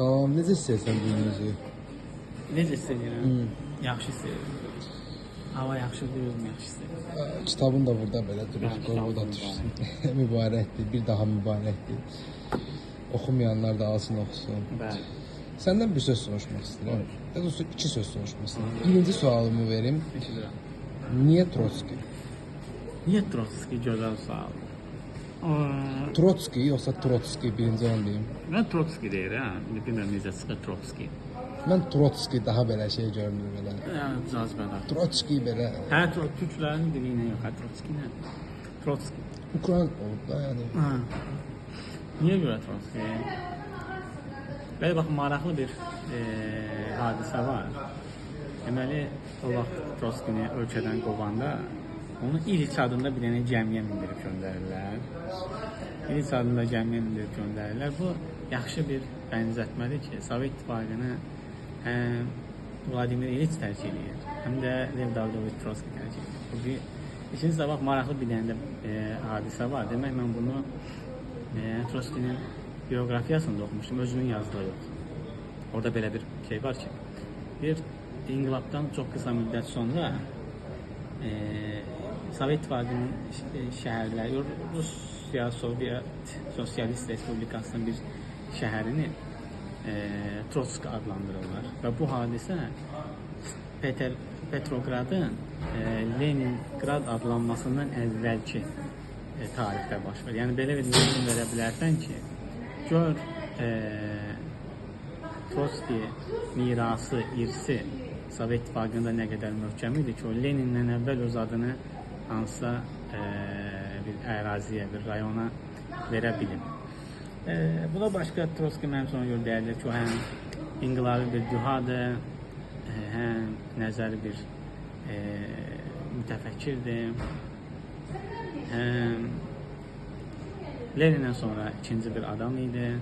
Salam, necə istəyirsən gününüzü? Necə istəyirəm? Yaxşı istəyirəm. Hava yaxşıdır, özüm yaxşı istəyirəm. Kitabın da burada belə durur, Bəli, qoy o da kitabım dursun. Mübarəkdir, bir daha mübarəkdir. Oxumayanlar da alsın oxusun. Bəli. Səndən bir söz soruşmaq istəyirəm. Daha doğrusu iki söz soruşmaq istəyirəm. Birinci sualımı verim. Eşidirəm. Niyə Trotski? Niyə Trotski gözəl sual? Trotski yoxsa Trotski birinci onu deyim. Mən Trotski deyirəm. Bilmirəm necə çıxır Trotski. Mən Trotski daha belə şey görünür belə. Yəni cazibədar. Trotski belə Hə, türklərin dili ilə yox, hə Trotski nə? Trotski. Ukrayna olub da yəni. Hə. Niyə görə Trotski? Belə bax, maraqlı bir hadisə var. Deməli, o vaxt Trotskini ölkədən qovanda onu İliç adında bir dənə gəmiyə mindirib göndərirlər. İliç adında gəmiyə mindirib göndərirlər. Bu yaxşı bir bənzətmədir ki, Sovet İttifaqını həm Vladimir İliç tərk edir, həm də Lev Davidovich Trotski tərk edir. Bu bir ikincisi də bax, maraqlı bir dənə də hadisə var. Demək, mən bunu Trotskinin biyografiyasında oxumuşdum, özünün yazdığı yox. Orada belə bir şey var ki, bir inqilabdan çox qısa müddət sonra Sovet İttifaqının şəhərləri, Rusiya Sovyet Sosialist Respublikasının bir şəhərini Trotsk adlandırırlar. Və bu hadisə Petrogradın Leningrad adlanmasından əvvəlki tarixdə baş verir. Yəni belə bir nümunə verə bilərsən ki, gör Trotski mirası, irsi Sovet İttifaqında nə qədər möhkəm idi ki, o Lenindən əvvəl öz adını hansısa bir əraziyə, bir rayona verə bilib. Buna başqa Trotski mənim sonra görə deyilir ki, o həm inqilabi bir dühadır, həm nəzəri bir mütəfəkkirdir, həm Lenindən sonra ikinci bir adam idi.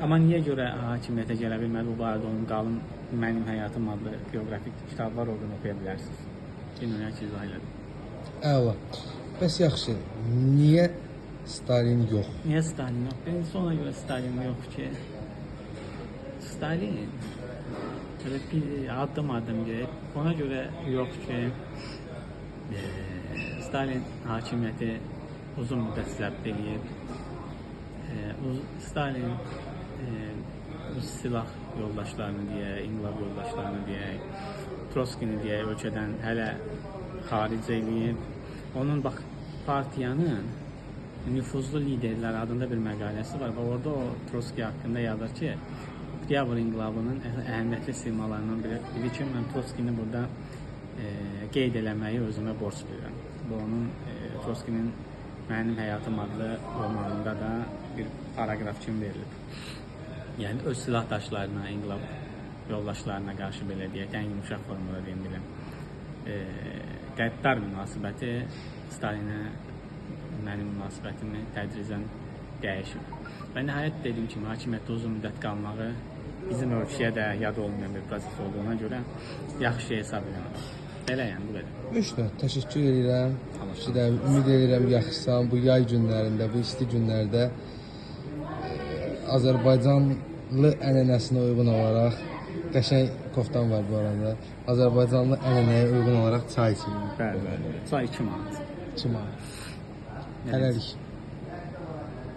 Amma niyə görə hakimiyyətə gələ bilmədi, bu barədə onun qalın Mənim Həyatım adlı biyografik kitablar olduğunu oxuya bilərsiniz. Bilmirəm ki, izah elədim. Əla. Bəs yaxşı, niyə Stalin yox? Niyə Stalin yox? Birincisi ona görə Stalin yox ki, Stalin bir addım gedib. Ona görə yox ki, Stalin hakimiyyəti uzun müddət zəbt edib. Stalin silah yoldaşlarını deyək, inqilab yoldaşlarını deyək, Trotskini deyək, ölkədən hələ xaric edib. Onun bax, partiyanın nüfuzlu liderlər adında bir məqaləsi var və orada o Trotski haqqında yazır ki, Oktyabr inqilabının əhəmiyyətli simalarından biri ki, mən Trotskini burada qeyd eləməyi özümə borc verirəm. Bu onun Trotskinin Mənim Həyatım adlı romanında da bir paragraf kimi verilib. Yəni öz silahdaşlarına, inqilab yoldaşlarına qarşı belə deyək, ən yumuşaq formada deyim biləm. Qəddar münasibəti Stalinə mənim münasibətimi tədricən dəyişib. Və nəhayət dediyim kimi, hakimiyyətdə uzun müddət qalmağı bizim ölkəyə də yad olmayan bir proses olduğuna görə yaxşı şey hesab edəməm. Belə yəni, bu qədər. Üçdə, təşəkkür edirəm. Ümid edirəm yaxşısan bu yay günlərində, bu isti günlərdə Azərbaycanlı ənənəsinə uyğun olaraq, qəşəng koftan var bu arada, Azərbaycanlı ənənəyə uyğun olaraq çay içilir. Bəli, çay 2 manat. 2 manat. Hələlik.